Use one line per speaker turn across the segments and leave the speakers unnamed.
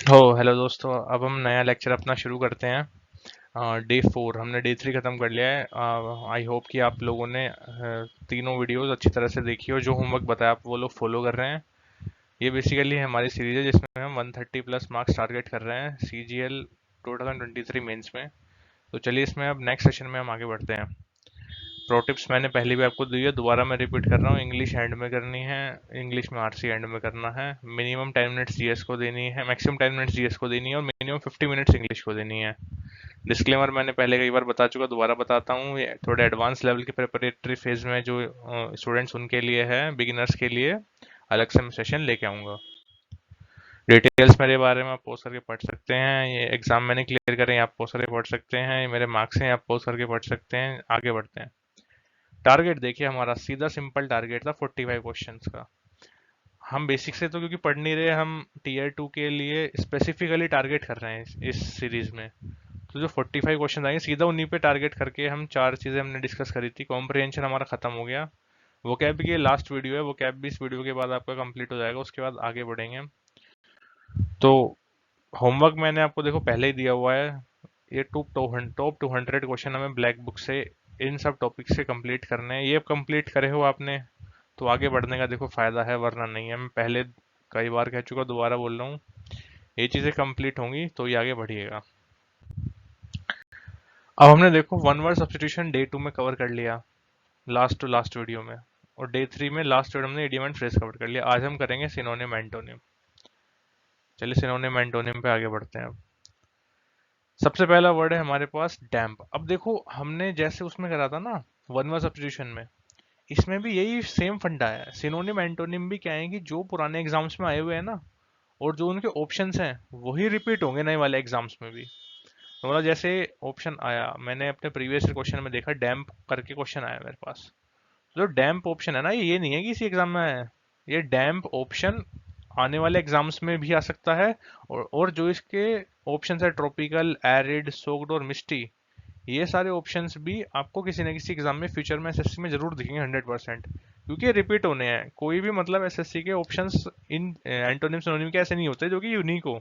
Hello दोस्तों। अब हम नया लेक्चर अपना शुरू करते हैं। डे 4 हमने डे 3 ख़त्म कर लिया है। आई होप कि आप लोगों ने तीनों वीडियोस अच्छी तरह से देखी और जो होमवर्क बताया आप वो लोग फॉलो कर रहे हैं। ये बेसिकली हमारी सीरीज है जिसमें हम 130 प्लस मार्क्स टारगेट कर रहे हैं CGL 2023 मेंस में। तो चलिए इसमें अब नेक्स्ट सेशन में हम आगे बढ़ते हैं। प्रो टिप्स मैंने पहले भी आपको दी है, दोबारा मैं रिपीट कर रहा हूँ। इंग्लिश एंड में करनी है, इंग्लिश में आरसी एंड में करना है। मिनिमम 10 मिनट्स जीएस को देनी है, मैक्सिमम 10 मिनट्स जीएस को देनी है और मिनिमम 50 मिनट्स इंग्लिश को देनी है। डिस्क्लेमर मैंने पहले कई बार बता चुका, दोबारा बताता हूँ। ये थोड़े एडवांस लेवल के प्रिपरेटरी फेज में जो स्टूडेंट्स उनके लिए है, बिगिनर्स के लिए अलग से मैं सेशन लेके आऊँगा। डिटेल्स मेरे बारे में आप पोस्ट करके पढ़ सकते हैं। ये एग्जाम मैंने क्लियर करे, आप पोस्ट करके पढ़ सकते हैं। ये मेरे मार्क्स हैं, आप पोस्ट करके पढ़ सकते हैं। आगे बढ़ते हैं। टारगेट देखिए, हमारा सीधा सिंपल टारगेट था 45 क्वेश्चंस का। हम बेसिक से तो क्योंकि पढ़ नहीं रहे, हम टीयर 2 के लिए स्पेसिफिकली टारगेट कर रहे हैं इस सीरीज में। तो जो 45 क्वेश्चन आएंगे सीधा उन्हीं पे टारगेट करके हम चार चीजें हमने डिस्कस करी थी। कॉम्प्रिहेंशन हमारा खत्म हो गया। वो कैब की लास्ट वीडियो है, वो कैब भी इस वीडियो के बाद आपका कंप्लीट हो जाएगा, उसके बाद आगे बढ़ेंगे। तो होमवर्क मैंने आपको देखो पहले ही दिया हुआ है। ये टॉप 200 क्वेश्चन हमें ब्लैक बुक से इन सब टॉपिक से कंप्लीट करने हैं। ये कंप्लीट करे हो आपने तो आगे बढ़ने का देखो फायदा है, वरना नहीं है। मैं पहले कई बार कह चुका, दोबारा बोल रहा हूँ। ये चीजें कंप्लीट होंगी तो ये आगे बढ़िएगा। अब हमने देखो वन वर्ड सब्स्टिट्यूशन डे 2 में कवर कर लिया, लास्ट टू लास्ट वीडियो में। और डे 3 में लास्ट वीडियो हमने इडियम एंड फ्रेज कवर कर लिया। आज हम करेंगे सिनोनिम एंटोनिम। चलिए सिनोनिम एंटोनिम पे आगे बढ़ते हैं। अब सबसे पहला वर्ड है हमारे पास डैम्प। अब देखो हमने जैसे उसमें करा था ना, वन वर्ड सब्स्टिट्यूशन में, इसमें भी यही सेम फंडा है। सिनोनिम एंटोनिम भी क्या है कि जो पुराने एग्जाम्स में आए हुए हैं ना, और जो उनके ऑप्शंस हैं वही रिपीट होंगे नए वाले एग्जाम्स में भी। तो मतलब जैसे ऑप्शन आया, मैंने अपने प्रीवियस क्वेश्चन में देखा डैम्प करके क्वेश्चन आया मेरे पास। जो डैम्प ऑप्शन है ना, ये नहीं है कि इसी एग्जाम में आया है। ये डैम्प ऑप्शन आने वाले एग्जाम्स में भी आ सकता है। और जो इसके ऑप्शंस है ट्रॉपिकल, एरिड, सोक्ड और मिस्टी, ये सारे ऑप्शंस भी आपको किसी न किसी एग्जाम में फ्यूचर में एसएससी में जरूर दिखेंगे 100%। क्योंकि रिपीट होने हैं। कोई भी मतलब एसएससी के ऑप्शंस इन एंटोनिम सिनोनिम के ऐसे नहीं होते जो कि यूनिक हो।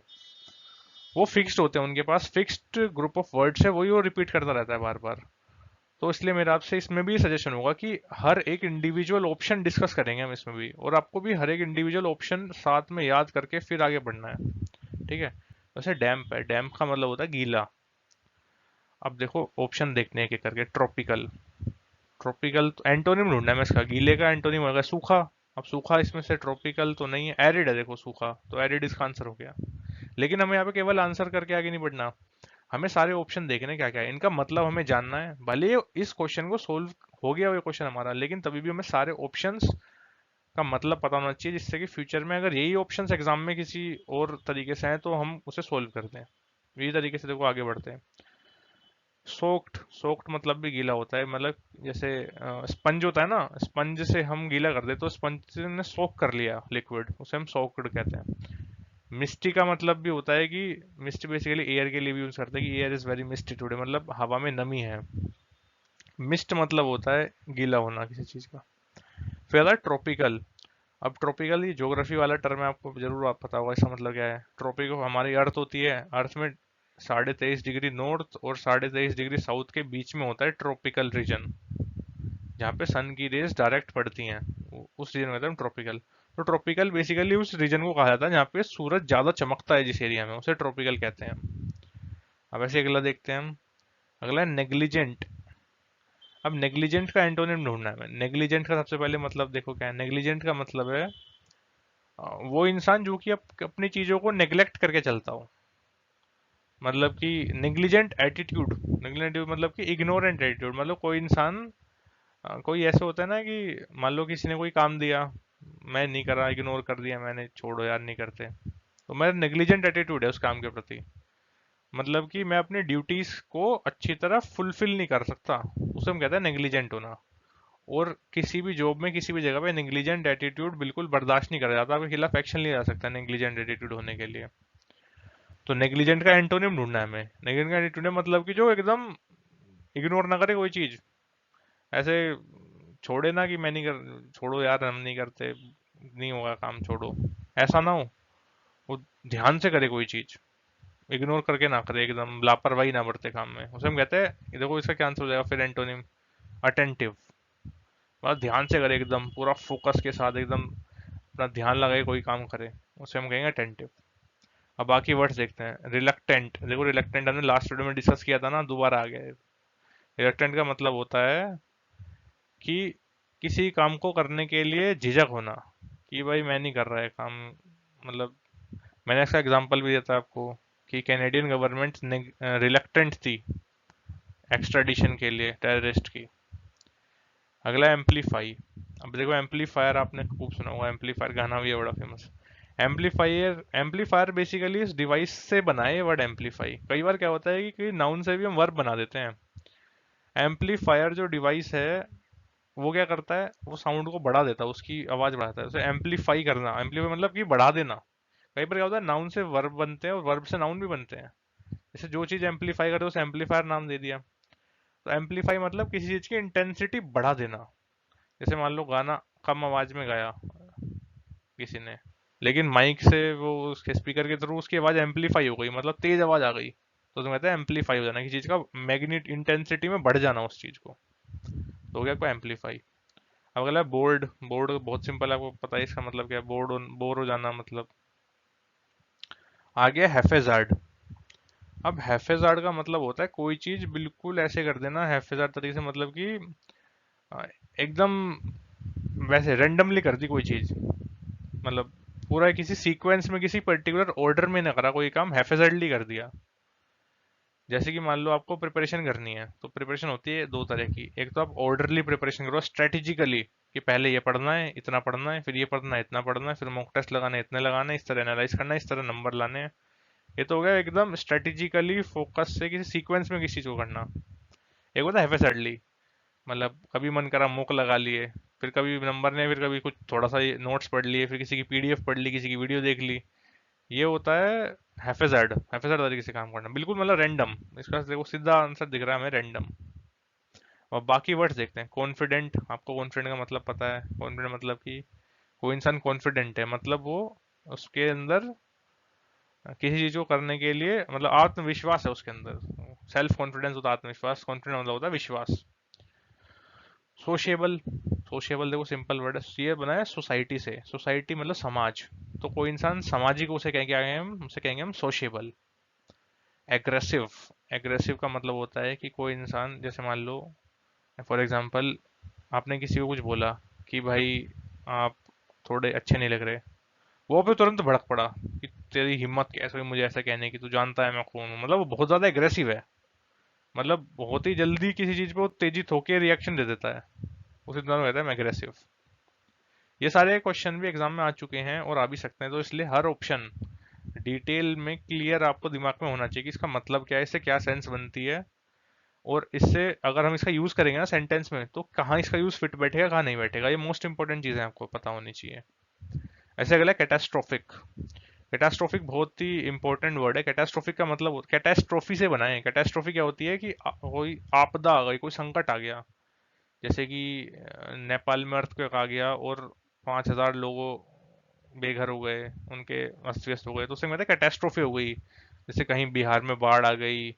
वो फिक्स्ड होते हैं, उनके पास फिक्स्ड ग्रुप ऑफ वर्ड्स है, वही वो रिपीट करता रहता है बार बार। तो इसलिए मेरा आपसे इसमें भी सजेशन होगा कि हर एक इंडिविजुअल ऑप्शन डिस्कस करेंगे हम इसमें भी, और आपको भी हर एक इंडिविजुअल ऑप्शन साथ में याद करके फिर आगे बढ़ना है। ठीक है। वैसे डैम्प है, डैम्प का मतलब होता है गीला। अब देखो ऑप्शन देखने हैं एक एक करके। ट्रॉपिकल, ट्रॉपिकल तो एंटोनिम ढूंढना है मैं इसका। गीले का एंटोनिम होगा सूखा। अब सूखा इसमें से ट्रॉपिकल तो नहीं है, एरिड है। देखो सूखा तो एरिड इसका आंसर हो गया। लेकिन हमें यहाँ पे केवल आंसर करके आगे नहीं बढ़ना, हमें सारे ऑप्शन देखने क्या क्या है, इनका मतलब हमें जानना है। भले इस क्वेश्चन को सोल्व हो गया वो क्वेश्चन हमारा, लेकिन तभी भी हमें सारे ऑप्शंस का मतलब पता होना चाहिए, जिससे कि फ्यूचर में अगर यही ऑप्शंस एग्जाम में किसी और तरीके से हैं तो हम उसे सोल्व कर दें। यही तरीके से देखो आगे बढ़ते हैं। सोक्ड, सोक्ड मतलब भी गीला होता है। मतलब जैसे स्पंज होता है ना, स्पंज से हम गीला कर दे तो स्पंज ने सोक कर लिया लिक्विड, उसे हम सोक्ड कहते हैं। मिस्टी का मतलब भी होता है कि मिस्ट बेसिकली एयर के लिए भी यूज करते हैं कि air is very misty today, मतलब हवा में नमी है। मिस्ट मतलब होता है गीला होना किसी चीज का। फिर आता है ट्रॉपिकल। अब ट्रॉपिकल ये ज्योग्राफी वाला टर्म है, आपको जरूर आप पता होगा इसका मतलब क्या है। ट्रॉपिक हमारी अर्थ होती है, अर्थ में 23.5 डिग्री नॉर्थ और 23.5 डिग्री साउथ के बीच में होता है ट्रॉपिकल रीजन, जहाँ पे सन की रेज डायरेक्ट पड़ती हैं। उस रीजन में कहते हैं ट्रॉपिकल। तो ट्रॉपिकल बेसिकली उस रीजन को कहा जाता है जहाँ पे सूरज ज्यादा चमकता है, जिस एरिया में, उसे ट्रॉपिकल कहते हैं। अब ऐसे अगला देखते हैं हम। अगला है नेग्लिजेंट। अब नेग्लिजेंट का एंटोनिम ढूंढना है। नेग्लिजेंट का सबसे पहले मतलब देखो क्या है। नेग्लिजेंट का मतलब है वो इंसान जो कि अपनी चीजों को नेग्लेक्ट करके चलता हो। मतलब कि नेग्लिजेंट एटीट्यूड, नेग्लिजेंट मतलब कि इग्नोरेंट एटीट्यूड। मतलब कोई इंसान कोई ऐसे होता है ना कि मान लो किसी ने कोई काम दिया, मैं नहीं करा, इग्नोर कर दिया मैंने, छोड़ो यार नहीं करते, तो मेरा नेग्लिजेंट एटीट्यूड है उस काम के प्रति। मतलब कि मैं अपनी ड्यूटीज को अच्छी तरह फुलफिल नहीं कर सकता, उसे हम कहते हैं नेग्लिजेंट होना। और किसी भी जॉब में किसी भी जगह पे नेग्लिजेंट एटीट्यूड बिल्कुल बर्दाश्त नहीं करा जाता, आपके खिलाफ एक्शन लिया जा सकता है नेग्लिजेंट एटीट्यूड होने के लिए। तो नेग्लिजेंट का एंटोनिम ढूंढना है हमें। नेग्लिजेंट का एटीट्यूड मतलब कि जो एकदम इग्नोर ना करे कोई चीज, ऐसे छोड़े ना कि मैं नहीं कर, छोड़ो यार हम नहीं करते, नहीं होगा काम, छोड़ो, ऐसा ना हो। वो ध्यान से करे कोई चीज, इग्नोर करके ना करे, एकदम लापरवाही ना बरते काम में, उसे हम कहते हैं। देखो इसका क्या आंसर हो जाएगा फिर, एंटोनिम अटेंटिव। मतलब ध्यान से करे, एकदम पूरा फोकस के साथ, एकदम अपना ध्यान लगाए कोई काम करे, उसे हम कहेंगे अटेंटिव। अब बाकी वर्ड्स देखते हैं। रिलक्टेंट, देखो रिलक्टेंट हमने लास्ट वीडियो में डिस्कस किया था ना, दोबारा आ गया है। रिलक्टेंट का मतलब होता है कि किसी काम को करने के लिए झिझक होना, कि भाई मैं नहीं कर रहा है काम। मतलब मैंने इसका एग्जांपल भी दिया था आपको कि कैनेडियन गवर्नमेंट रिलक्टेंट थी एक्स्ट्राडिशन के लिए टेररिस्ट की। अगला एम्पलीफाई। अब देखो एम्पलीफायर आपने खूब सुना होगा, एम्पलीफायर गाना भी है बड़ा फेमस। एम्पलीफायर, एम्पलीफायर बेसिकली इस डिवाइस से बना है ये वर्ड एम्पलीफाई। कई बार क्या होता है कि नाउन से भी हम वर्ब बना देते हैं। एम्पलीफायर जो डिवाइस है वो क्या करता है, वो साउंड को बढ़ा देता है, उसकी आवाज बढ़ाता है। उसे एम्पलीफाई करना, एम्पलीफाई मतलब कि बढ़ा देना। कई बार क्या होता है नाउन से वर्ब बनते हैं और वर्ब से नाउन भी बनते हैं। जैसे जो चीज एम्पलीफाई करते हैं उसे एम्पलीफायर नाम दे दिया। तो एम्पलीफाई मतलब किसी चीज की इंटेंसिटी बढ़ा देना। जैसे मान लो गाना कम आवाज में गाया किसी ने, लेकिन माइक से वो उसके स्पीकर के थ्रू उसकी आवाज एम्पलीफाई हो गई, मतलब तेज आवाज आ गई, तो उसमें कहते हैं एम्पलीफाई हो जाना, किसी चीज का मैग्नेट इंटेंसिटी में बढ़ जाना उस चीज को, तो हो गया कोई एम्पलीफाई। अब अगला है बोर्ड। बोर्ड बहुत सिंपल है, आपको पता है इसका मतलब क्या है, बोर्ड बोर हो जाना मतलब। आ गया हैफेजार्ड। अब हैफेजार्ड का मतलब होता है कोई चीज बिल्कुल ऐसे कर देना हैफेजार्ड तरीके से, मतलब कि आ, एकदम वैसे रेंडमली कर दी कोई चीज, मतलब पूरा किसी सीक्वेंस में किसी पर्टिकुलर ऑर्डर में ना करा कोई काम, हैफेजर्डली कर दिया। जैसे कि मान लो आपको प्रिपरेशन करनी है, तो प्रिपरेशन होती है दो तरह की। एक तो आप ऑर्डरली प्रिपरेशन करो स्ट्रेटेजिकली, कि पहले ये पढ़ना है, इतना पढ़ना है, फिर ये पढ़ना है, इतना पढ़ना है, फिर मॉक टेस्ट लगाना है, इतने लगाना है, इस तरह एनालाइज करना है, इस तरह नंबर लाने हैं। ये तो हो गया एकदम स्ट्रेटेजिकली फोकस से किसी सीक्वेंस में किसी चीज को करना। एक होता है हैफेजर्डली, मतलब कभी मन करा मॉक लगा लिए, फिर कभी नंबर ने, फिर कभी कुछ थोड़ा सा नोट्स पढ़ लिए, फिर किसी की पीडीएफ पढ़ ली, किसी की वीडियो देख ली। ये होता है हैफेजर्ड। हैफेजर्ड तरीके से काम करना, बिल्कुल मतलब रैंडम। इसका देखो सीधा आंसर दिख रहा है हमें, रैंडम। और बाकी वर्ड्स देखते हैं। कॉन्फिडेंट, आपको कॉन्फिडेंट का मतलब पता है। कॉन्फिडेंट मतलब कि कोई इंसान कॉन्फिडेंट है, मतलब वो उसके अंदर किसी चीज को करने के लिए, मतलब आत्मविश्वास है उसके अंदर। सेल्फ कॉन्फिडेंस होता है आत्मविश्वास, कॉन्फिडेंस मतलब होता है विश्वास। सोशेबल। सोशेबल देखो सिंपल वर्ड है, ये बना है सोसाइटी से। सोसाइटी मतलब समाज। तो कोई इंसान सामाजिक, उसे कहेंगे हम, उसे कहेंगे हम सोशेबल। एग्रेसिव। एग्रेसिव का मतलब होता है कि कोई इंसान, जैसे मान लो फॉर एग्जांपल आपने किसी को कुछ बोला कि भाई आप थोड़े अच्छे नहीं लग रहे, वो पे तुरंत भड़क पड़ा कि तेरी हिम्मत कैसे हुई मुझे ऐसा कहने की, तू जानता है मैं कौन हूँ। मतलब वो बहुत ज्यादा एग्रेसिव है, मतलब बहुत ही जल्दी किसी चीज पे वो तेजी थोके रिएक्शन दे देता है, उसी तरह कहता है एग्रेसिव। ये सारे क्वेश्चन भी एग्जाम में आ चुके हैं और आ भी सकते हैं, तो इसलिए हर ऑप्शन डिटेल में क्लियर आपको दिमाग में होना चाहिए कि इसका मतलब क्या है, इससे क्या सेंस बनती है, और इससे अगर हम इसका यूज करेंगे ना सेंटेंस में, तो कहाँ इसका यूज फिट बैठेगा कहाँ नहीं बैठेगा, ये मोस्ट इंपॉर्टेंट चीजें आपको पता होनी चाहिए। ऐसे अगला कैटास्ट्रोफिक। कैटास्ट्रोफिक बहुत ही इंपॉर्टेंट वर्ड है। कैटास्ट्रोफिक का मतलब, कैटास्ट्रोफी से बना है। कैटास्ट्रोफी क्या होती है कि कोई आपदा आ गई, कोई संकट आ गया, जैसे कि नेपाल में अर्थक्वेक आ गया और 5,000 लोगों बेघर हो गए, उनके अस्त व्यस्त हो गए, तो उससे मतलब कैटेस्ट्रोफी हो गई। जैसे कहीं बिहार में बाढ़ आ गई,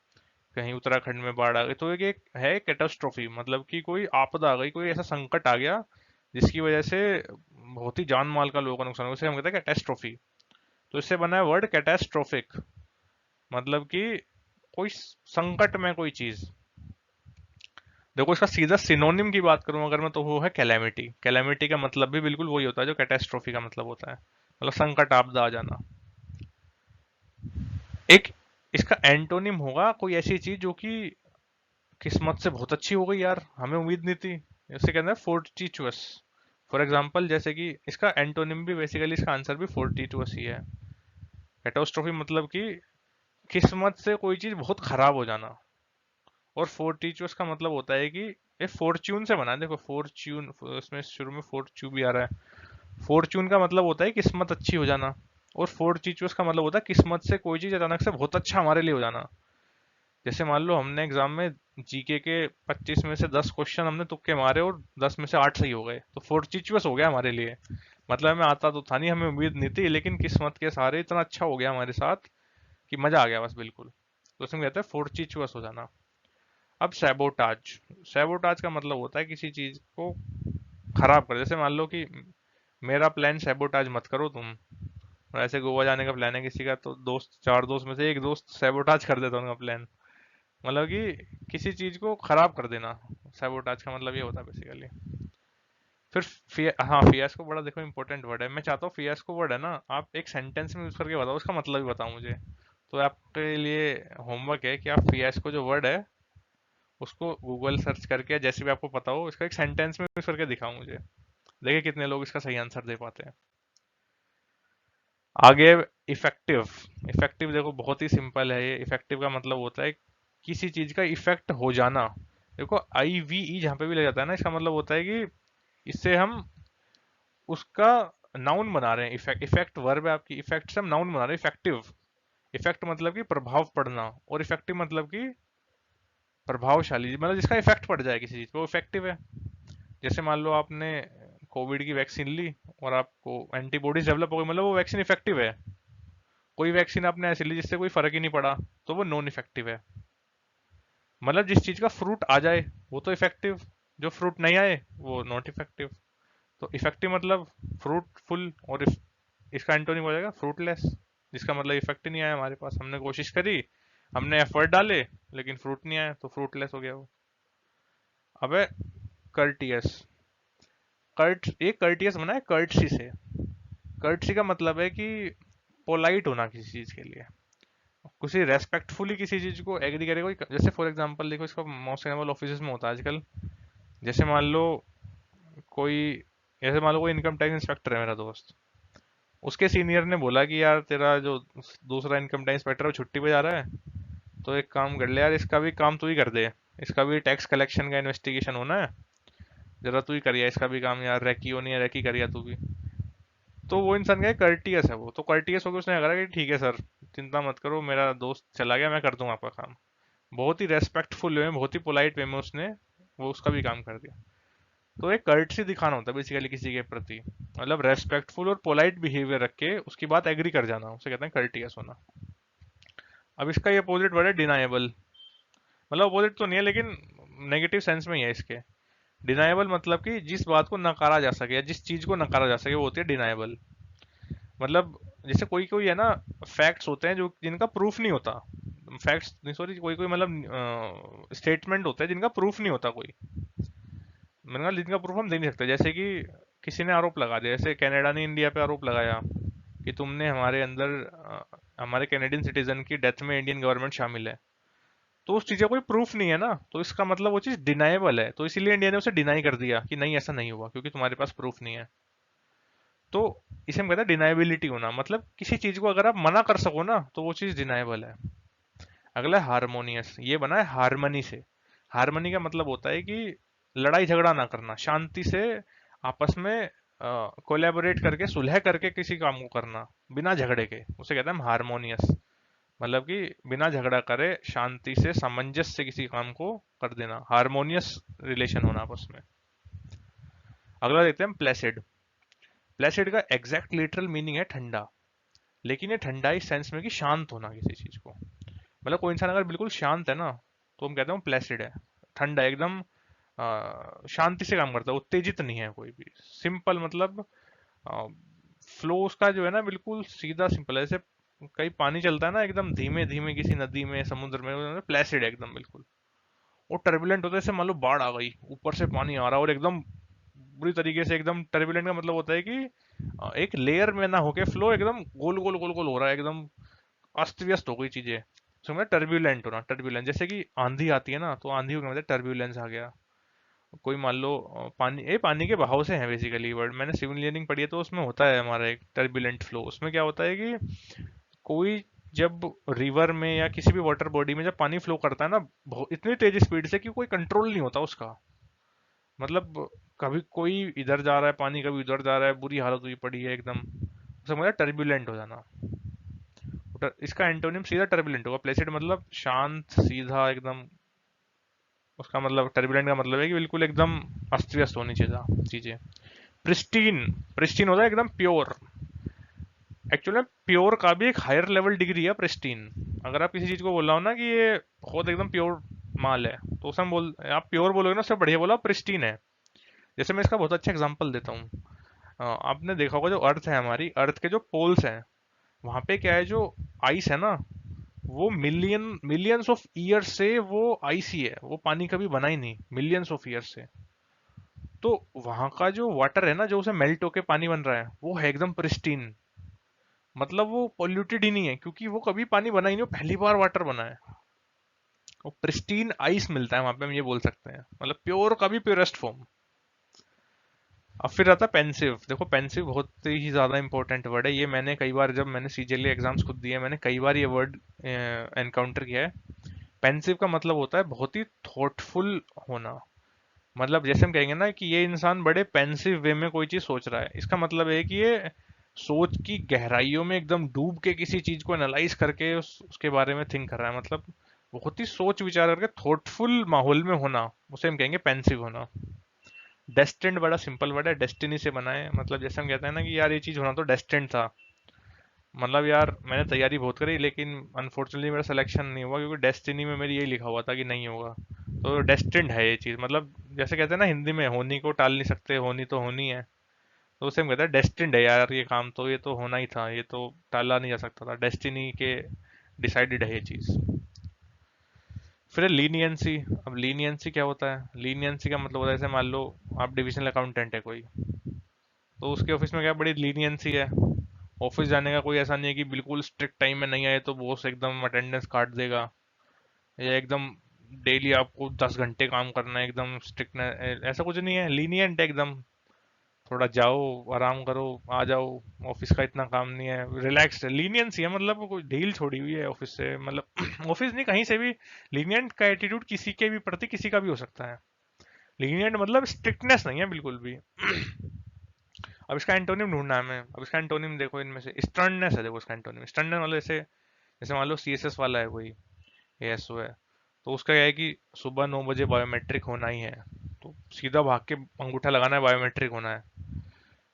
कहीं उत्तराखंड में बाढ़ आ गई, तो एक है कैटेस्ट्रोफी, मतलब कि कोई आपदा आ गई, कोई ऐसा संकट आ गया जिसकी वजह से बहुत ही जान माल का लोगों का नुकसान हुआ, उसे हम कहते हैं कैटेस्ट्रोफी। तो इससे बना है वर्ड कैटेस्ट्रोफिक, मतलब कि कोई संकट में कोई चीज। देखो इसका सीधा सिनोनिम की बात करूं अगर मैं, तो वो है कैलेमिटी। कैलेमिटी का मतलब भी बिल्कुल वही होता है जो कैटेस्ट्रोफी का मतलब होता है, मतलब संकट आपदा आ जाना। एक इसका एंटोनिम होगा कोई ऐसी चीज जो कि किस्मत से बहुत अच्छी हो गई यार, हमें उम्मीद नहीं थी, जैसे कहते हैं फोर्टिचुअस। फॉर एग्जाम्पल जैसे कि इसका एंटोनिम भी बेसिकली, इसका आंसर भी फोर्टिचुअस ही है। कैटास्ट्रोफी मतलब कि किस्मत से कोई चीज बहुत खराब हो जाना, और फोर्टिचुअस का मतलब होता है कि ये फॉर्च्यून से बना है। देखो फॉर्च्यून, इसमें शुरू में फोर्च्यू भी आ रहा है। फॉर्च्यून का मतलब होता है किस्मत अच्छी हो जाना, और फोर्टिचुअस का मतलब होता है किस्मत से कोई चीज अचानक से बहुत अच्छा हमारे लिए हो जाना। जैसे मान लो हमने एग्जाम में जीके के 25 में से 10 क्वेश्चन हमने तुक्के मारे और 10 में से 8 सही हो गए, तो फोर्टिचुअस हो गया हमारे लिए। मतलब हमें आता तो था नहीं, हमें उम्मीद नहीं थी, लेकिन किस्मत के सहारे इतना अच्छा हो गया हमारे साथ कि मजा आ गया बस बिल्कुल। तो उसमें कहते हैं फोर्टिचुअस हो जाना। अब सैबोटाज। सैबोटाज का मतलब होता है किसी चीज को खराब कर, जैसे मान लो कि मेरा प्लान सैबोटाज मत करो तुम। और ऐसे गोवा जाने का प्लान है किसी का, तो दोस्त, चार दोस्त में से एक दोस्त सैबोटाज कर देता उनका प्लान। मतलब कि किसी चीज को खराब कर देना। सैबोटाज का मतलब ये होता है बेसिकली। फिर हाँ, फियास्को बड़ा देखो इंपॉर्टेंट वर्ड है। मैं चाहता हूँ फियास्को वर्ड है ना, आप एक सेंटेंस में यूज करके बताओ, उसका मतलब भी बताओ मुझे। तो आपके लिए होमवर्क है कि आप फियास्को जो वर्ड है उसको गूगल सर्च करके, जैसे भी आपको पता हो, इसका एक सेंटेंस में यूज करके दिखाओ मुझे। देखिए कितने लोग इसका सही आंसर दे पाते हैं। आगे इफेक्टिव। इफेक्टिव देखो बहुत ही सिंपल है ये। इफेक्टिव का मतलब होता है किसी चीज का इफेक्ट हो जाना। देखो आई वी ई जहां पे भी लग जाता है ना, इसका मतलब होता है कि इससे हम उसका नाउन बना रहे हैं। इफेक्ट, इफेक्ट वर्ब है आपकी, इफेक्ट से हम नाउन बना रहे हैं इफेक्टिव। इफेक्ट मतलब कि प्रभाव पड़ना, और इफेक्टिव मतलब कि प्रभावशाली, मतलब जिसका इफेक्ट पड़ जाए किसी चीज पे वो इफेक्टिव है। जैसे मान लो आपने कोविड की वैक्सीन ली और आपको एंटीबॉडीज डेवलप हो गई, मतलब वो वैक्सीन इफेक्टिव है। कोई वैक्सीन आपने ऐसी ली जिससे कोई फर्क ही नहीं पड़ा, तो वो नॉन इफेक्टिव है। मतलब जिस चीज का फ्रूट आ जाए वो तो इफेक्टिव, जो फ्रूट नहीं आए वो नॉट इफेक्टिव। तो इफेक्टिव मतलब फ्रूटफुल, और इसका एंटोनिम हो जाएगा फ्रूटलेस, जिसका मतलब इफेक्ट ही नहीं आया हमारे पास। हमने कोशिश करी, हमने एफर्ट डाले, लेकिन फ्रूट नहीं आया, तो फ्रूटलेस हो गया वो। अबे कर्टियस। ये कर्टियस बना है कर्टसी से। कर्टसी का मतलब है कि पोलाइट होना किसी चीज के लिए, किसी रेस्पेक्टफुली किसी चीज को एग्री करे कोई। जैसे फॉर एग्जांपल देखो, इसका मोस्ट एग्जाम्पल ऑफिस में होता है आजकल। जैसे मान लो कोई, जैसे मान लो कोई इनकम टैक्स इंस्पेक्टर है मेरा दोस्त, उसके सीनियर ने बोला कि यार तेरा जो दूसरा इनकम टैक्स इंस्पेक्टर है वो छुट्टी पे जा रहा है, तो एक काम कर ले यार, इसका भी काम तू ही कर दे। इसका भी टैक्स कलेक्शन का इन्वेस्टिगेशन होना है, जरा तू ही करिया इसका भी काम यार, रैकी होनी है, रैकी करिया तू भी। तो वो इंसान क्या है, कर्टियस है वो। तो कर्टियस होकर उसने कहा कि ठीक है सर, चिंता मत करो, मेरा दोस्त चला गया, मैं कर दूंगा आपका काम। बहुत ही रेस्पेक्टफुल वे में, बहुत ही पोलाइट वे में उसने वो उसका भी काम कर दिया। तो एक कर्टसी दिखाना होता है बेसिकली किसी के प्रति, मतलब रेस्पेक्टफुल और पोलाइट बिहेवियर रख के उसकी बात एग्री कर जाना, उसे कहते हैं कर्टियस होना। अब इसका ये अपोजिट वर्ड है डिनाएबल। मतलब अपोजिट तो नहीं है, लेकिन नेगेटिव सेंस में ही है इसके। डिनाएबल मतलब कि जिस बात को नकारा जा सके या जिस चीज को नकारा जा सके वो होती है डिनाएबल। मतलब जैसे कोई कोई है ना, फैक्ट्स होते हैं जो जिनका प्रूफ नहीं होता। फैक्ट्स नहीं, सॉरी, कोई कोई मतलब स्टेटमेंट होते हैं जिनका प्रूफ नहीं होता कोई। मैंने कहा जिनका प्रूफ हम दे नहीं सकते। जैसे कि किसी ने आरोप लगा दिया, जैसे कनाडा ने इंडिया पे आरोप लगाया कि तुमने हमारे अंदर हमारे कैनेडियन सिटीजन की डेथ में इंडियन गवर्नमेंट शामिल है। तो उस चीज का कोई प्रूफ नहीं है ना, तो इसका मतलब वो चीज डिनाएबल है, तो इसीलिए इंडिया ने उसे डिनाई कर दिया कि नहीं ऐसा नहीं हुआ, क्योंकि तुम्हारे पास प्रूफ नहीं है। तो इसे हम कहते हैं डिनाइबिलिटी होना। मतलब किसी चीज को अगर आप मना कर सको ना, तो वो चीज डिनाएबल है। अगला है हारमोनियस। ये बना है हारमनी से। हारमनी का मतलब होता है कि लड़ाई झगड़ा ना करना, शांति से आपस में कोलैबोरेट करके, सुलह करके किसी काम को करना बिना झगड़े के, उसे कहते हैं हम हारमोनियस। मतलब कि बिना झगड़ा करे, शांति से, सामंजस्य से किसी काम को कर देना, हारमोनियस रिलेशन होना आपस में। अगला देखते हैं हम प्लेसिड। प्लेसिड का एग्जैक्ट लिटरल मीनिंग है ठंडा, लेकिन ये ठंडा इस सेंस में कि शांत होना किसी चीज को। मतलब कोई इंसान अगर बिल्कुल शांत है ना, तो हम कहते हैं प्लेसिड है, ठंडा है एकदम, शांति से काम करता है, उत्तेजित नहीं है कोई भी, सिंपल। मतलब फ्लो उसका जो है ना बिल्कुल सीधा सिंपल है। जैसे कहीं पानी चलता है ना एकदम धीमे धीमे किसी नदी में, समुद्र में, प्लेसिड है एकदम बिल्कुल। और टर्बुलेंट होता है, जैसे मान लो बाढ़ आ गई, ऊपर से पानी आ रहा है और एकदम बुरी तरीके से, एकदम टर्बुलेंट का मतलब होता है कि एक लेयर में ना होके फ्लो एकदम गोल गोल गोल गोल हो रहा है, एकदम अस्त व्यस्त हो गई चीजें। समझ, टर्बुलेंट होना, टर्बुलेंस। जैसे कि आंधी आती है ना, तो आंधी को क्या मतलब टर्बुलेंस आ गया। कोई मान लो पानी, ये पानी के बहाव से है बेसिकली वर्ड। मैंने सिविल इंजीनियरिंग पढ़ी है, तो उसमें होता है हमारा एक टर्बुलेंट फ्लो। उसमें क्या होता है कि कोई जब रिवर में या किसी भी वाटर बॉडी में जब पानी फ्लो करता है ना, इतनी तेज स्पीड से कि कोई कंट्रोल नहीं होता उसका। मतलब कभी कोई इधर जा रहा है पानी, कभी उधर जा रहा है, बुरी हालत हुई पड़ी है एकदम, उसे मतलब टर्बुलेंट हो जाना। इसका एंटोनिम सीधा टर्बुलेंट होगा। प्लेसिड मतलब शांत सीधा एकदम। उसका मतलब टर्बुलेंट का मतलब है कि बिल्कुल एकदम अस्त व्यस्त होनी चाहिए चीजें। प्रिस्टीन, प्रिस्टीन होता है एकदम प्योर। एक्चुअली प्योर का भी एक हायर लेवल डिग्री है प्रिस्टीन। अगर आप किसी चीज को बोल रहा हो ना कि ये बहुत एकदम प्योर माल है, तो उसे हम बोल, आप प्योर बोलोगे ना, उससे बढ़िया बोला प्रिस्टीन है। जैसे मैं इसका बहुत अच्छा एग्जांपल देता हूँ। आपने देखा होगा जो अर्थ है, हमारी अर्थ के जो पोल्स हैं, वहां पे क्या है, जो आइस है ना, वो मिलियंस ऑफ ईयर से वो आइस ही है, वो पानी कभी बना ही नहीं, मिलियंस ऑफ ईयर से। तो वहां का जो वाटर है ना, जो उसे मेल्ट होके पानी बन रहा है, वो है एकदम प्रिस्टीन। मतलब वो पोल्यूटेड ही नहीं है, क्योंकि वो कभी पानी बना ही नहीं, वो पहली बार वाटर बना है। वो प्रिस्टीन आइस मिलता है वहां पे, हम ये बोल सकते हैं, मतलब प्योर का भी प्योरेस्ट फॉर्म। अब फिर आता है पेंसिव। देखो पेंसिव बहुत ही ज्यादा इंपॉर्टेंट वर्ड है ये। मैंने कई बार, जब मैंने सीजीएलई एग्जाम्स खुद दिए, मैंने कई बार ये वर्ड एनकाउंटर किया है। पेंसिव का मतलब होता है बहुत ही थॉटफुल होना। मतलब जैसे हम कहेंगे ना कि ये इंसान बड़े पेंसिव वे में कोई चीज सोच रहा है, इसका मतलब है कि ये सोच की गहराइयों में एकदम डूब के किसी चीज को एनालाइज करके उसके बारे में थिंक कर रहा है। मतलब बहुत ही सोच विचार करके थॉटफुल माहौल में होना, उसे हम कहेंगे पेंसिव होना। डेस्टिन्ड बड़ा सिंपल वर्ड है, डेस्टिनी से बना है। मतलब जैसे हम कहते हैं ना कि यार ये चीज होना तो डेस्टिन्ड था। मतलब यार मैंने तैयारी बहुत करी, लेकिन अनफॉर्चुनेटली मेरा सिलेक्शन नहीं हुआ, क्योंकि डेस्टिनी में मेरी यही लिखा हुआ था कि नहीं होगा। तो डेस्टिन्ड है ये चीज। मतलब जैसे कहते हैं ना हिंदी में, होनी को टाल नहीं सकते, होनी तो होनी है। तो उसे हम कहते हैं डेस्टिन्ड है यार ये काम, तो ये तो होना ही था, ये तो टाला नहीं जा सकता था, डेस्टिनी के डिसाइडेड है ये चीज। फिर लीनियंसी। अब लीनियंसी क्या होता है? लीनियंसी का मतलब होता है, जैसे मान लो आप डिविजनल अकाउंटेंट है कोई, तो उसके ऑफिस में क्या बड़ी लीनियंसी है। ऑफिस जाने का कोई ऐसा नहीं है कि बिल्कुल स्ट्रिक्ट टाइम में नहीं आए तो बॉस एकदम अटेंडेंस काट देगा, या एकदम डेली आपको 10 घंटे काम करना है, एकदम स्ट्रिक्ट। ऐसा कुछ नहीं है, लीनियंट है एकदम। थोड़ा जाओ, आराम करो, आ जाओ। ऑफिस का इतना काम नहीं है, रिलैक्स है, लीनियंस है। मतलब कोई ढील छोड़ी हुई है ऑफिस से, मतलब ऑफिस नहीं, कहीं से भी। लीनियंट का एटीट्यूड किसी के भी प्रति किसी का भी हो सकता है। लीनियंट मतलब स्ट्रिक्टनेस नहीं है बिल्कुल भी। अब इसका एंटोनिम ढूंढना है हमें। अब इसका एंटोनिम देखो, इनमें से स्टर्ननेस है। देखो इसका एंटोनिम स्टर्ननेस मतलब, जैसे जैसे मान लो सीएसएस वाला है कोई, एएसओ है, तो उसका क्या है कि सुबह 9 बजे बायोमेट्रिक होना ही है, तो सीधा भाग के अंगूठा लगाना है, बायोमेट्रिक होना है।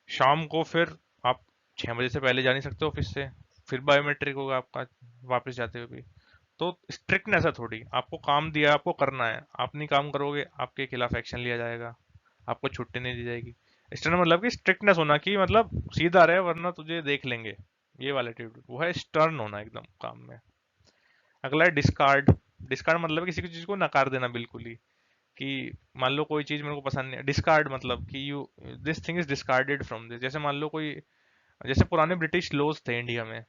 शाम को फिर आप 6 बजे से पहले जा नहीं सकते ऑफिस से, फिर बायोमेट्रिक होगा आपका वापस जाते हुए भी। तो स्ट्रिक्टनेस है थोड़ी, आपको काम दिया है, आपको करना है, आप नहीं काम करोगे आपके खिलाफ एक्शन लिया जाएगा, आपको छुट्टी नहीं दी जाएगी। स्टर्न मतलब कि स्ट्रिक्टनेस होना, कि मतलब सीधा रहे वरना तुझे देख लेंगे, ये वाला एटीट्यूड, वो है स्टर्न होना एकदम काम में। अगला है डिस्कार्ड। डिस्कार्ड मतलब है किसी की चीज को नकार देना बिल्कुल ही, कि मान लो कोई चीज मेरे को पसंद नहीं है, डिस्कार्ड मतलब कि you, this thing is discarded from this. जैसे मान लो कोई, जैसे पुराने ब्रिटिश लॉज थे इंडिया में,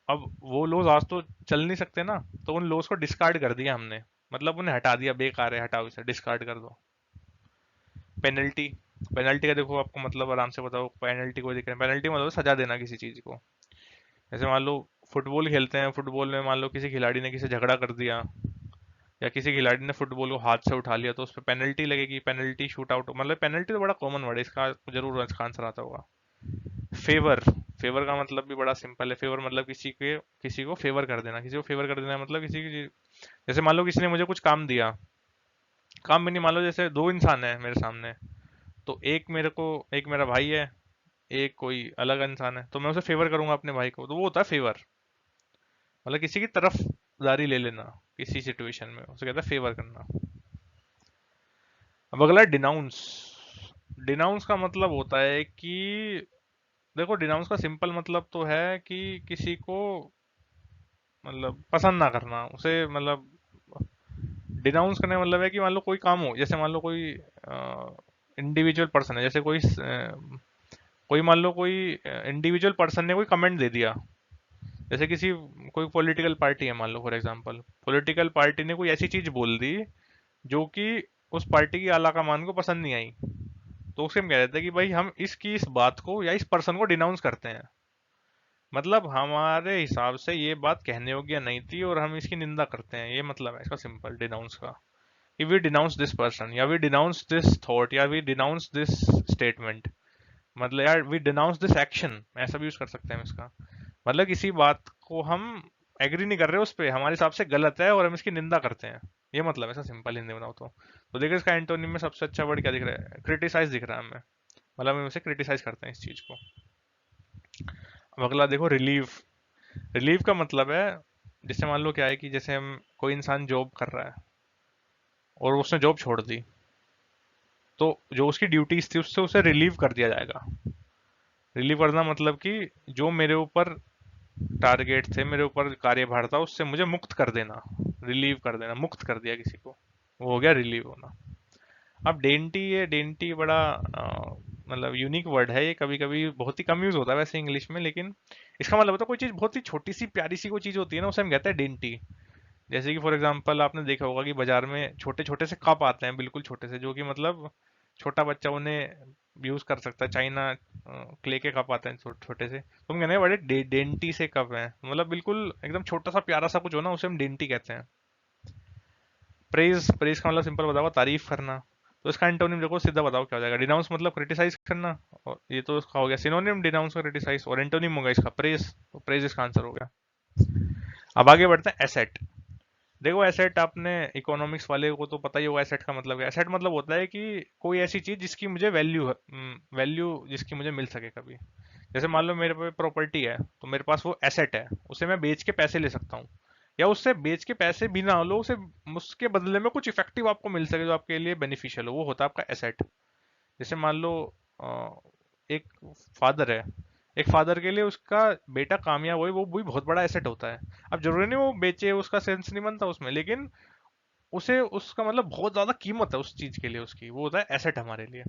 अब वो लॉज आज तो चल नहीं सकते ना, तो उन लॉज को डिस्कार्ड कर दिया हमने, मतलब उन्हें हटा दिया, बेकार है, हटाओ इसे, डिस्कार्ड कर दो। पेनल्टी। पेनल्टी का देखो आपको मतलब आराम से बताओ, पेनल्टी को दिख रहा है, पेनल्टी मतलब सजा देना किसी चीज को। जैसे मान लो फुटबॉल खेलते हैं, फुटबॉल में मान लो किसी खिलाड़ी ने किसी से झगड़ा कर दिया, या किसी खिलाड़ी ने फुटबॉल को हाथ से उठा लिया, तो उस पर पेनल्टी लगेगी, पेनल्टी शूट आउट। मतलब पेनल्टी तो बड़ा कॉमन वर्ड है, इसका जरूर इसका आंसर आता होगा। फेवर। फेवर का मतलब भी बड़ा सिंपल है। फेवर मतलब किसी को फेवर कर देना, किसी को फेवर कर देना मतलब किसी की, जैसे मान लो किसी ने मुझे कुछ काम दिया, काम भी नहीं, मान लो जैसे दो इंसान है मेरे सामने, तो एक मेरे को, एक मेरा भाई है, एक कोई अलग इंसान है, तो मैं उसे फेवर करूंगा अपने भाई को, तो वो होता है फेवर। मतलब किसी की तरफदारी ले लेना किसी सिचुएशन में, उसे कहता है फेवर करना। अब अगला डिनाउंस। डिनाउंस का मतलब होता है कि, देखो डिनाउंस का सिंपल मतलब तो है कि किसी को मतलब पसंद ना करना उसे, मतलब डिनाउंस करने का मतलब है कि मान लो कोई काम हो, जैसे मान लो कोई इंडिविजुअल पर्सन है, जैसे कोई मान लो कोई इंडिविजुअल पर्सन ने कोई कमेंट दे दिया, जैसे किसी, कोई पॉलिटिकल पार्टी है मान लो, फॉर एग्जांपल पॉलिटिकल पार्टी ने कोई ऐसी चीज बोल दी जो कि उस पार्टी की आला कमान को पसंद नहीं आई, तो उसे हम कह देते हैं कि भाई हम इसकी इस बात को या इस पर्सन को डिनाउंस करते हैं। मतलब हमारे हिसाब से ये बात कहने योग्य नहीं थी और हम इसकी निंदा करते हैं, ये मतलब है इसका सिंपल डिनाउंस का, कि वी डिनाउंस दिस पर्सन, या वी डिनाउंस दिस थॉट, या वी डिनाउंस दिस स्टेटमेंट। मतलब यार वी डिनाउंस दिस एक्शन, ऐसा भी यूज कर सकते हैं हम इसका। मतलब किसी बात को हम एग्री नहीं कर रहे उस पे, हमारे हिसाब से गलत है और हम इसकी निंदा करते हैं, ये मतलब ऐसा सिंपल हिंदी में बताओ तो। देखिए इसका एंटोनिम में सबसे अच्छा वर्ड क्या दिख रहा है? क्रिटिसाइज दिख रहा है हमें। मतलब हम उसे क्रिटिसाइज करते हैं इस चीज को। अब अगला देखो रिलीव। रिलीव का मतलब है, जैसे मान लो क्या है कि जैसे हम कोई इंसान जॉब कर रहा है और उसने जॉब छोड़ दी, तो जो उसकी ड्यूटीज थी उससे उसे रिलीव कर दिया जाएगा। रिलीव करना मतलब कि जो मेरे ऊपर टारगेट थे, मेरे ऊपर कार्यभार था, उससे मुझे मुक्त कर देना। रिलीव कर देना, मुक्त कर दिया किसी को, वो हो गया रिलीव होना। अब डेंटी, ये डेंटी बड़ा मतलब यूनिक वर्ड है ये, कभी कभी बहुत ही कम यूज होता है वैसे इंग्लिश में, लेकिन इसका मतलब होता है कोई चीज बहुत ही छोटी सी प्यारी सी कोई चीज होती है ना, उसे हम कहते हैं डेंटी। जैसे कि फॉर एग्जांपल आपने देखा होगा कि बाजार में छोटे छोटे से कप आते हैं, बिल्कुल छोटे से, जो कि मतलब छोटा बच्चा उन्हें यूज कर सकता है। चाइना क्ले के कप आते हैं छोटे छोटे से, तो हम कहते हैं बड़े डेंटी से कप हैं, मतलब बिल्कुल एकदम छोटा सा प्यारा सा कुछ हो ना, उसे हम डेंटी कहते हैं। प्रेज, प्रेज का मतलब सिंपल बताओ, तारीफ करना। तो इसका एंटोनिम देखो, सीधा बताओ क्या हो जाएगा। डिनाउंस मतलब क्रिटिसाइज करना, और ये तो इसका हो गया सिनोनिम, डिनाउंस और क्रिटिसाइज, और एंटोनिम होगा इसका प्रेज, तो प्रेज इसका आंसर हो गया। अब आगे बढ़ते हैं एसेट। देखो एसेट, आपने इकोनॉमिक्स वाले को तो पता ही होगा एसेट का मतलब क्या है। एसेट मतलब होता है कि कोई ऐसी चीज जिसकी मुझे वैल्यू, वैल्यू जिसकी मुझे मिल सके कभी। जैसे मान लो मेरे पे प्रॉपर्टी है, तो मेरे पास वो एसेट है, उसे मैं बेच के पैसे ले सकता हूँ, या उससे बेच के पैसे भी ना लो, उसे उसके बदले में कुछ इफेक्टिव आपको मिल सके जो आपके लिए बेनिफिशियल हो, वो होता है आपका एसेट। जैसे मान लो अ, एक फादर है, एक फादर के लिए उसका बेटा कामयाब हो, वो भी बहुत बड़ा एसेट होता है। अब जरूरी नहीं वो बेचे, उसका सेंस नहीं बनता उसमें, लेकिन उसे उसका मतलब बहुत ज्यादा कीमत है उस चीज के लिए, उसकी वो होता है एसेट हमारे लिए।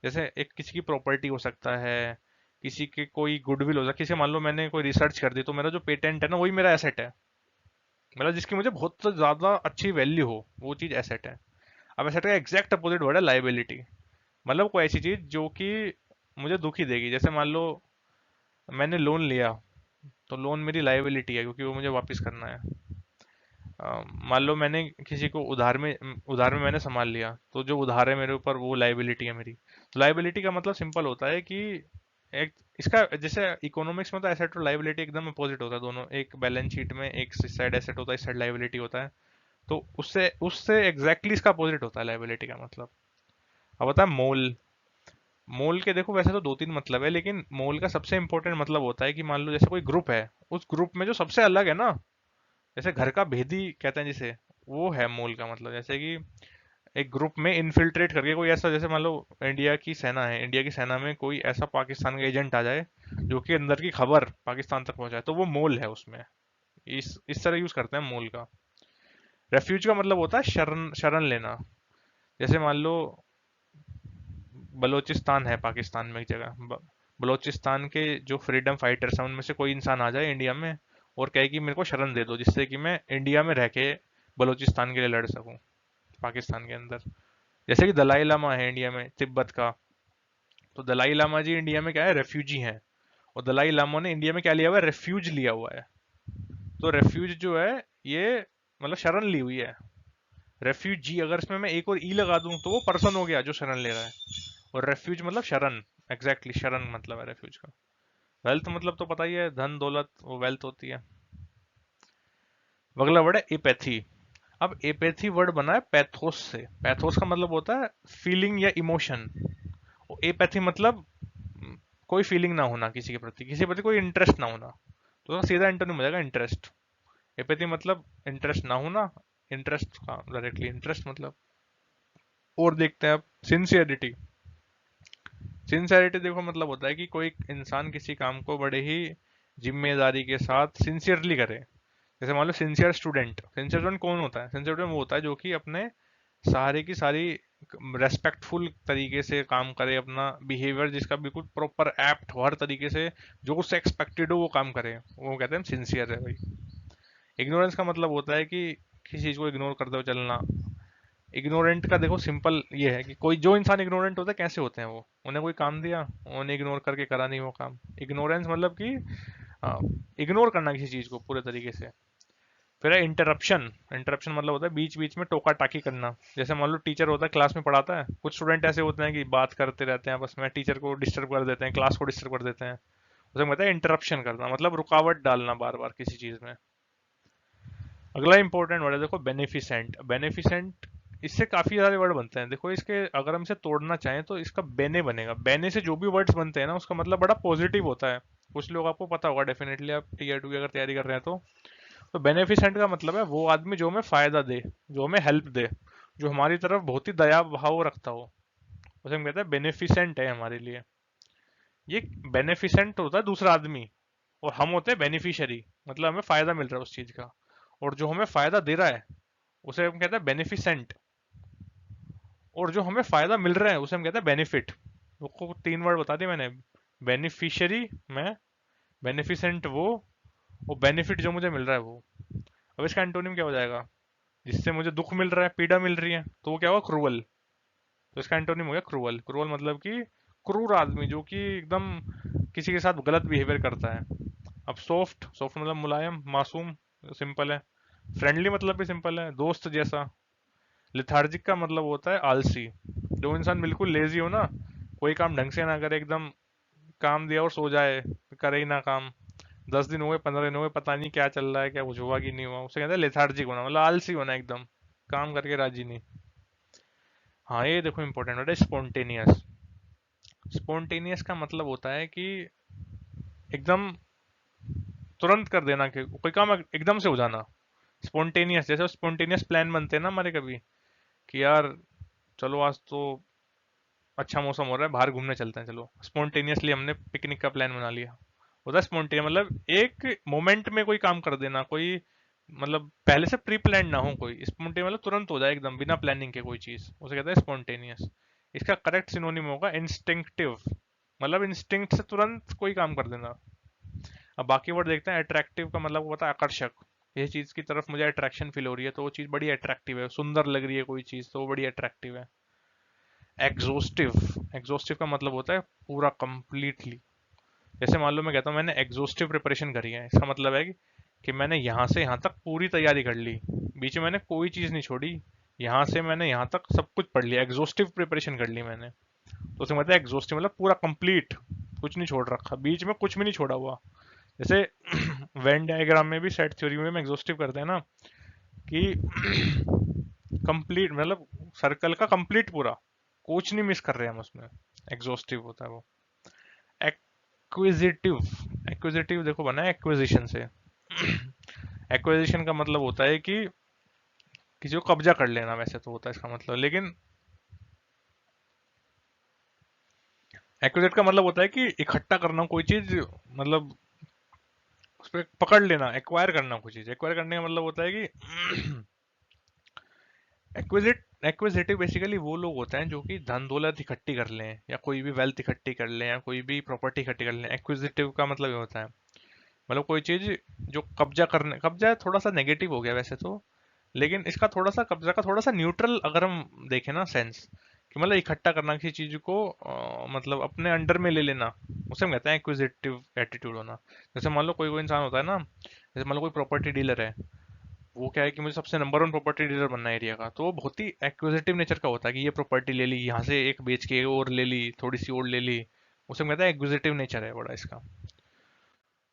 जैसे एक किसी की प्रॉपर्टी हो सकता है, किसी के कोई गुडविल हो सकता है, किसी मान लो मैंने कोई रिसर्च कर दी, तो मेरा जो पेटेंट है ना, वही मेरा एसेट है। मतलब जिसकी मुझे बहुत ज्यादा अच्छी वैल्यू हो, वो चीज एसेट है। अब एसेट का एग्जैक्ट अपोजिट वर्ड है लाइबिलिटी। मतलब कोई ऐसी चीज जो कि मुझे दुखी देगी। जैसे मान लो मैंने लोन लिया, तो लोन मेरी लाइबिलिटी है क्योंकि वो मुझे वापस करना है। मान लो मैंने किसी को उधार में मैंने संभाल लिया, तो जो उधार है मेरे ऊपर, वो लाइबिलिटी है मेरी। तो लाइबिलिटी का मतलब सिंपल होता है कि एक इसका, जैसे इकोनॉमिक्स में तो एसेट और लाइबिलिटी एकदम अपोजिट होता है दोनों, एक बैलेंस शीट में एक साइड एसेट होता है, इस साइड लाइबिलिटी होता है। तो उससे उससे एग्जैक्टली इसका अपोजिट होता है लाइबिलिटी का मतलब। अब होता है मोल। मोल के देखो वैसे तो दो तीन मतलब है, लेकिन मोल का सबसे इंपॉर्टेंट मतलब होता है कि मान लो जैसे कोई ग्रुप है, उस ग्रुप में जो सबसे अलग है ना, जैसे घर का भेदी कहते हैं जिसे, वो है मोल का मतलब। जैसे कि एक ग्रुप में इन्फिल्ट्रेट करके कोई ऐसा, जैसे मान लो इंडिया की सेना है, इंडिया की सेना में कोई ऐसा पाकिस्तान का एजेंट आ जाए जो कि अंदर की खबर पाकिस्तान तक पहुंचाए, तो वो मोल है उसमें। इस तरह यूज करते हैं मोल का। रेफ्यूज का मतलब होता है शरण, शरण लेना। जैसे मान लो बलोचिस्तान है पाकिस्तान में एक जगह, बलोचिस्तान के जो फ्रीडम फाइटर्स हैं उनमें से कोई इंसान आ जाए इंडिया में और कहे कि मेरे को शरण दे दो, जिससे कि मैं इंडिया में रह के बलोचिस्तान के लिए लड़ सकूं, पाकिस्तान के अंदर। जैसे कि दलाई लामा है इंडिया में, तिब्बत का। तो दलाई लामा जी इंडिया में क्या है, रेफ्यूजी हैं। और दलाई लामा ने इंडिया में क्या लिया हुआ है, रेफ्यूज लिया हुआ है। तो रेफ्यूज जो है, ये मतलब शरण ली हुई है। रेफ्यूजी, अगर इसमें मैं एक और ई लगा दूं तो वो पर्सन हो गया जो शरण ले रहा है। और रेफ्यूज मतलब शरण, एग्जैक्टली शरण मतलब है रेफ्यूज का। वेल्थ मतलब तो पता ही है, धन दौलत, वो वेल्थ होती है। अगला वर्ड है एपैथी। अब एपैथी वर्ड बना है पैथोस से। पैथोस का मतलब होता है फीलिंग या इमोशन। एपैथी मतलब कोई फीलिंग ना होना किसी के प्रति, किसी के प्रति कोई इंटरेस्ट ना होना। तो उसका सीधा एंटोनिम हो जाएगा इंटरेस्ट। एपैथी मतलब इंटरेस्ट ना होना, इंटरेस्ट का डायरेक्टली इंटरेस्ट मतलब। और देखते हैं अब सिंसियरिटी। सिंसियरिटी देखो मतलब होता है कि कोई इंसान किसी काम को बड़े ही जिम्मेदारी के साथ सिंसियरली करे। जैसे मान लो सिंसियर स्टूडेंट, सिंसियर स्टूडेंट कौन होता है, सिंसियर स्टूडेंट वो होता है जो कि अपने सारे की सारी रेस्पेक्टफुल तरीके से काम करे, अपना बिहेवियर जिसका बिल्कुल प्रॉपर एप्ट हो, हर तरीके से जो उससे एक्सपेक्टेड हो वो काम करे, वो कहते हैं सिंसियर है भाई। इग्नोरेंस का मतलब होता है कि किसी चीज को इग्नोर करते हुए चलना। इग्नोरेंट का देखो सिंपल ये है कि कोई जो इंसान इग्नोरेंट होता है कैसे होते हैं वो, उन्हें कोई काम दिया, उन्हें इग्नोर करके करा नहीं वो काम। इग्नोरेंस मतलब कि इग्नोर करना किसी चीज को पूरे तरीके से। फिर है इंटरप्शन। इंटरप्शन मतलब होता है बीच बीच में टोका टाकी करना। जैसे मान लो टीचर होता है, क्लास में पढ़ाता है, कुछ स्टूडेंट ऐसे होते हैं कि बात करते रहते हैं आपस में, टीचर को डिस्टर्ब कर देते हैं, क्लास को डिस्टर्ब कर देते हैं। उसे कहते हैं इंटरप्शन करना, मतलब रुकावट डालना बार बार किसी चीज में। अगला इंपॉर्टेंट वर्ड है देखो बेनिफिसेंट। बेनिफिसेंट इससे काफी सारे वर्ड बनते हैं। देखो इसके अगर हम इसे तोड़ना चाहें तो इसका बेने बनेगा। बेने से जो भी वर्ड्स बनते हैं ना उसका मतलब बड़ा पॉजिटिव होता है। कुछ लोग आपको पता होगा डेफिनेटली, आप टीयर टू की अगर तैयारी कर रहे हैं तो बेनिफिसेंट का मतलब है वो आदमी जो हमें फायदा दे, जो हमें हेल्प दे, जो हमारी तरफ बहुत ही दया भाव रखता हो, उसे हम कहते हैं बेनिफिसेंट है हमारे लिए। ये बेनिफिसेंट होता है दूसरा आदमी, और हम होते हैं बेनिफिशियरी, मतलब हमें फायदा मिल रहा है उस चीज का। और जो हमें फायदा दे रहा है उसे हम कहते हैं बेनिफिसेंट, और जो हमें फायदा मिल रहा है उसे हम कहते हैं बेनिफिट। आपको तीन वर्ड बता दिए मैंने। बेनिफिशियरी मैं, बेनिफिसेंट वो, और बेनिफिट जो मुझे मिल रहा है वो। अब इसका एंटोनिम क्या हो जाएगा? जिससे मुझे दुख मिल रहा है, पीड़ा मिल रही है, तो वो क्या हुआ? क्रूअल। तो इसका एंटोनिम हो गया क्रूअल। क्रूअल मतलब कि क्रूर आदमी, जो कि एकदम किसी के साथ गलत बिहेवियर करता है। अब सॉफ्ट, सॉफ्ट मतलब मुलायम, मासूम, सिंपल है। फ्रेंडली मतलब भी सिंपल है, दोस्त जैसा। लिथार्जिक का मतलब होता है आलसी। जो इंसान बिल्कुल लेजी हो ना, कोई काम ढंग से ना करे, एकदम काम दिया और सो जाए, करे ही ना काम, 10 दिन हो गए, 15 दिन हो गए, पता नहीं क्या चल रहा है, क्या कुछ हुआ कि नहीं हुआ, उसे कहते हैं लेथार्जिक होना, मतलब आलसी होना, एकदम काम करके राजी नहीं। हाँ ये देखो इंपॉर्टेंट वर्ड है स्पॉन्टेनियस। स्पॉन्टेनियस का मतलब होता है कि एकदम तुरंत कर देना, कि कोई काम एकदम से हो जाना। स्पॉन्टेनियस, जैसे स्पॉन्टेनियस प्लान बनते हैं ना हमारे कभी, कि यार चलो आज तो अच्छा मौसम हो रहा है, बाहर घूमने चलते हैं, चलो स्पॉन्टेनियसली हमने पिकनिक का प्लान बना लिया। होता है स्पॉन्टेनियस, मतलब एक मोमेंट में कोई काम कर देना, कोई मतलब पहले से प्री प्लान ना हो कोई। स्पॉन्टेनियस मतलब तुरंत हो जाए एकदम बिना प्लानिंग के कोई चीज, उसे कहते हैं स्पॉन्टेनियस। इसका करेक्ट सिनोनिम होगा इंस्टिंक्टिव, मतलब इंस्टिंक्ट से तुरंत कोई काम कर देना। अब बाकी वर्ड देखते हैं। अट्रैक्टिव का मतलब होता है आकर्षक। ये चीज की तरफ मुझे अट्रैक्शन फील हो रही है तो वो चीज बड़ी अट्रैक्टिव है, सुंदर लग रही है कोई चीज तो वो बड़ी अट्रैक्टिव है। एग्जॉस्टिव, एग्जॉस्टिव का मतलब होता है पूरा कंप्लीटली। जैसे मान लो मैं कहता हूँ मैंने एग्जॉस्टिव प्रिपरेशन करी है, इसका मतलब है कि मैंने यहाँ से यहाँ तक पूरी तैयारी कर ली, बीच में मैंने कोई चीज नहीं छोड़ी, यहाँ से मैंने यहाँ तक सब कुछ पढ़ लिया, एग्जॉस्टिव प्रिपरेशन कर ली मैंने। तो उसमें मतलब एग्जॉस्टिव मतलब पूरा कंप्लीट, कुछ नहीं छोड़ रखा, बीच में कुछ भी नहीं छोड़ा हुआ। जैसे वेन डायग्राम में भी, सेट थ्योरी में एग्जॉस्टिव करते हैं ना, कि कंप्लीट मतलब सर्कल का कंप्लीट पूरा, कुछ नहीं मिस कर रहे हैं हम उसमें, एग्जॉस्टिव होता है वो। एक्विजिटिव, एक्विजिटिव देखो बना है एक्विजिशन से। एक्विजिशन का मतलब होता है कि किसी को कब्जा कर लेना, वैसे तो होता है इसका मतलब, लेकिन एक्विजिट का मतलब होता है कि इकट्ठा करना कोई चीज, मतलब उस पर पकड़ लेना, एक्वायर करना कोई चीज। एक्वायर करने का मतलब होता है कि एक्विजिटिव बेसिकली वो लोग होते हैं जो कि धन दौलत इकट्ठी कर लें, या कोई भी वेल्थ इकट्ठी कर लें, या कोई भी प्रॉपर्टी इकट्ठी कर लें। एक्विजिटिव का मतलब ये होता है, मतलब कोई चीज जो कब्जा करने, कब्जा थोड़ा सा नेगेटिव हो गया वैसे तो, लेकिन इसका थोड़ा सा कब्जा का थोड़ा सा न्यूट्रल अगर हम देखें ना सेंस, कि मतलब इकट्ठा करना किसी चीज को, मतलब अपने अंडर में ले लेना, उसे हम कहते हैं एक्विजिटिव एटीट्यूड होना। जैसे मान लो कोई कोई इंसान होता है ना, जैसे मान लो कोई प्रॉपर्टी डीलर है, वो क्या है कि मुझे सबसे नंबर वन प्रॉपर्टी डीलर बनना है एरिया का, तो वो बहुत ही एक्विजिटिव नेचर का होता है, कि ये प्रॉपर्टी ले ली, यहाँ से एक बेच के और ले ली, थोड़ी सी और ले ली, उसे कहता है एक्विजिटिव नेचर है बड़ा इसका।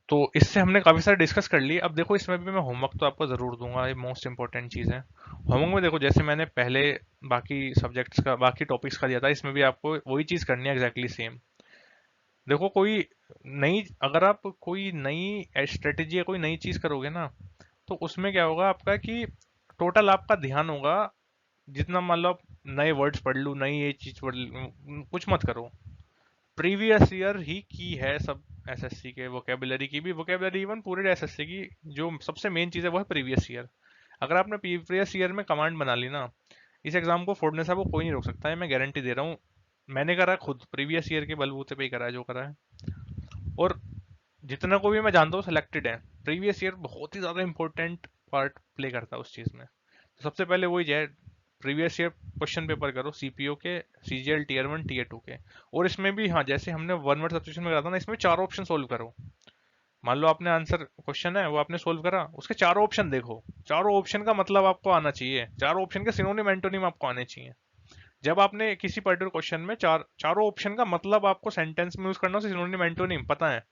तो इससे हमने काफी सारे डिस्कस कर लिए। अब देखो इसमें भी मैं होमवर्क तो आपको जरूर दूंगा, ये मोस्ट इंपॉर्टेंट चीज है। होमवर्क में देखो जैसे मैंने पहले बाकी सब्जेक्ट्स का, बाकी टॉपिक्स का दिया था, इसमें भी आपको वही चीज करनी है एग्जैक्टली सेम। देखो कोई नई, अगर आप कोई नई स्ट्रेटेजी या कोई नई चीज करोगे ना, तो उसमें क्या होगा आपका कि टोटल आपका ध्यान होगा, जितना मान लो आप नए वर्ड्स पढ़ लूँ, नई ये चीज पढ़ लूँ, कुछ मत करो। प्रीवियस ईयर ही की है सब, एसएससी के वोकेबलरी की भी, वोकेबलरी इवन पूरे एसएससी की जो सबसे मेन चीज है वो है प्रीवियस ईयर। अगर आपने प्रीवियस ईयर में कमांड बना ली ना, इस एग्जाम को फोड़ने से आपको कोई नहीं रोक सकता है, मैं गारंटी दे रहा हूँ। मैंने करा है खुद, प्रीवियस ईयर के बलबूते पे ही करा है जो करा है। और जितना को भी मैं जानता हूँ सिलेक्टेड है, प्रीवियस ईयर बहुत ही ज्यादा इंपॉर्टेंट पार्ट प्ले करता है उस चीज में। तो सबसे पहले वही है, प्रीवियस ईयर क्वेश्चन पेपर करो सीपीओ के, सीजीएल टीयर 1 टीयर 2 के। और इसमें भी हाँ, जैसे हमने वन वर्ड सब्स्टिट्यूशन में करा था ना, इसमें चार ऑप्शन सोल्व करो। मान लो आपने आंसर क्वेश्चन है वो आपने सोल्व करा, उसके चारों ऑप्शन देखो, चारों ऑप्शन का मतलब आपको आना चाहिए, चारों ऑप्शन के सिनोनिम एंटोनिम आपको आने चाहिए। जब आपने किसी पर्टिकुलर क्वेश्चन में चारों ऑप्शन का मतलब आपको सेंटेंस में यूज करना, उसे सिनोनिम एंटोनिम पता है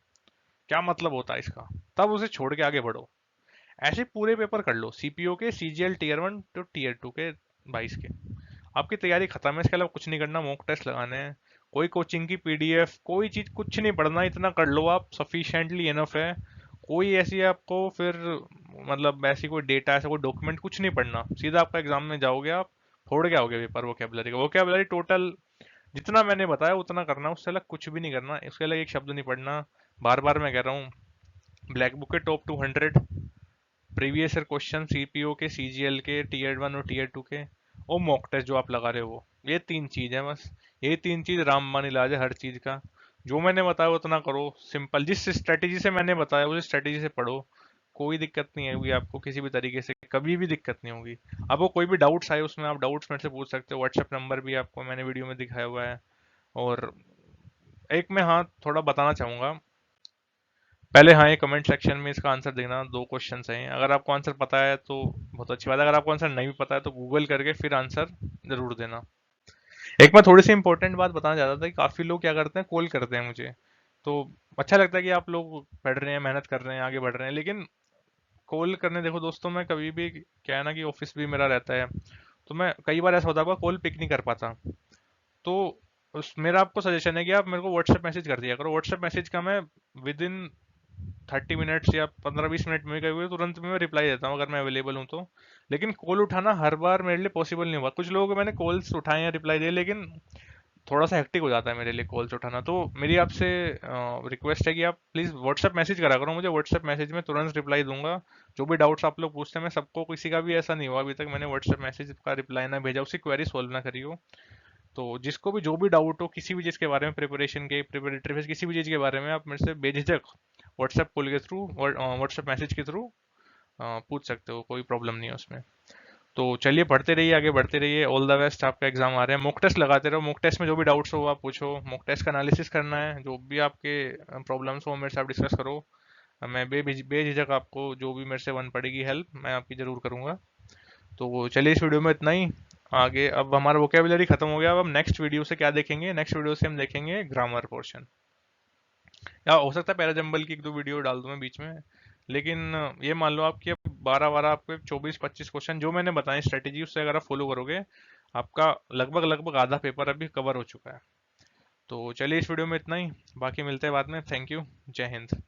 क्या मतलब होता है इसका, तब उसे छोड़ के आगे बढ़ो। ऐसे पूरे पेपर कर लो, सीपीओ के, सीजीएल टीयर 1 तो टीयर 2 के, 22 के। आपकी तैयारी खत्म है, इसके अलावा कुछ नहीं करना, मॉक टेस्ट लगाने हैं, कोई कोचिंग की पीडीएफ कोई चीज कुछ नहीं पढ़ना, इतना कर लो आप, सफिशिएंटली इनफ है। कोई ऐसी आपको फिर मतलब ऐसी कोई डेटा ऐसा कोई डॉक्यूमेंट कुछ नहीं पढ़ना, सीधा आपका एग्जाम में जाओगे आप, फोड़ के आओगे पेपर वोकेबलरी का। वोकेबलरी टोटल जितना मैंने बताया उतना करना, उससे अलग कुछ भी नहीं करना, इसके अलग एक शब्द नहीं पढ़ना। बार बार मैं कह रहा हूँ, ब्लैक बुक के top 200 previous year question CPO के, सीजीएल के, टीयर 1 और टीयर 2 के, और मॉक टेस्ट जो आप लगा रहे हो वो, ये 3 चीज है बस। ये 3 चीज रामबाण इलाज है हर चीज का। जो मैंने बताया उतना करो, सिंपल, जिस स्ट्रेटेजी से मैंने बताया उस स्ट्रेटेजी से पढ़ो, कोई दिक्कत नहीं होगी आपको किसी भी तरीके से, कभी भी दिक्कत नहीं होगी। आपको कोई भी डाउट्स आए उसमें आप डाउट्स मेरे से पूछ सकते हो, व्हाट्सएप नंबर भी आपको मैंने वीडियो में दिखाया हुआ है। और एक मैं हाँ थोड़ा बताना चाहूंगा, पहले हाँ ये कमेंट सेक्शन में इसका आंसर देना, 2 क्वेश्चन हैं, अगर आपको आंसर पता है तो बहुत अच्छी बात है, अगर आपको आंसर नहीं पता है तो गूगल करके फिर आंसर जरूर देना। एक मैं थोड़ी सी इंपॉर्टेंट बात बताना चाहता था कि काफी लोग क्या करते हैं, कॉल करते हैं मुझे, तो अच्छा लगता है कि आप लोग पढ़ रहे हैं, मेहनत कर रहे हैं, आगे बढ़ रहे हैं, लेकिन कॉल करने, देखो दोस्तों, मैं कभी भी क्या है ना कि ऑफिस भी मेरा रहता है, तो मैं कई बार ऐसा होता है कॉल पिक नहीं कर पाता, तो उस मेरा आपको सजेशन है कि आप मेरे को व्हाट्सएप मैसेज कर दिया करो। व्हाट्सएप मैसेज का मैं विद इन 30 मिनट्स या 15-20 मिनट में कभी तुरंत में मैं रिप्लाई देता हूँ अगर मैं अवेलेबल हूँ तो। लेकिन कॉल उठाना हर बार मेरे लिए पॉसिबल नहीं हुआ, कुछ लोगों को मैंने कॉल्स उठाए या रिप्लाई दिए, लेकिन थोड़ा सा हेक्टिक हो जाता है मेरे लिए कॉल्स उठाना। तो मेरी आपसे रिक्वेस्ट है कि आप प्लीज़ व्हाट्सएप मैसेज करा करो मुझे, व्हाट्सएप मैसेज में तुरंत रिप्लाई दूंगा। जो भी डाउट्स आप लोग पूछते हैं मैं सबको, किसी का भी ऐसा नहीं हुआ अभी तक मैंने व्हाट्सएप मैसेज का रिप्लाई ना भेजा, उसकी क्वेरी सोल्व ना करी हो। तो जिसको भी जो भी डाउट हो किसी भी चीज़ के बारे में, प्रिपरेशन के, प्रिपरेटरी फेज, किसी भी चीज़ के बारे में, आप मेरे से बेझिझक व्हाट्सएप कॉल के थ्रू, व्हाट्सएप मैसेज के थ्रू पूछ सकते हो, कोई प्रॉब्लम नहीं है उसमें। तो चलिए पढ़ते रहिए, आगे बढ़ते रहिए, ऑल द बेस्ट, आपका एग्जाम आ रहे हैं, मॉक टेस्ट लगाते रहो, मॉक टेस्ट में जो भी डाउट्स हो आप पूछो, मॉक टेस्ट का एनालिसिस करना है, जो भी आपके प्रॉब्लम्स हो मेरे से आप डिस्कस करो। मैं बेझिझक आपको जो भी मेरे से बन पड़ेगी हेल्प मैं आपकी जरूर करूंगा। तो चलिए इस वीडियो में इतना ही। आगे अब हमारा वोकेबुलरी खत्म हो गया, अब हम नेक्स्ट वीडियो से क्या देखेंगे, नेक्स्ट वीडियो से हम देखेंगे ग्रामर पोर्शन, या हो सकता है पैराजंबल की 1-2 वीडियो डाल दूं मैं बीच में। लेकिन ये मान लो आप कि अब 12-12 आपके 24-25 क्वेश्चन जो मैंने बताए स्ट्रेटेजी, उससे अगर आप फॉलो करोगे, आपका लगभग लगभग आधा पेपर अभी कवर हो चुका है। तो चलिए इस वीडियो में इतना ही, बाकी मिलते हैं बाद में। थैंक यू, जय हिंद।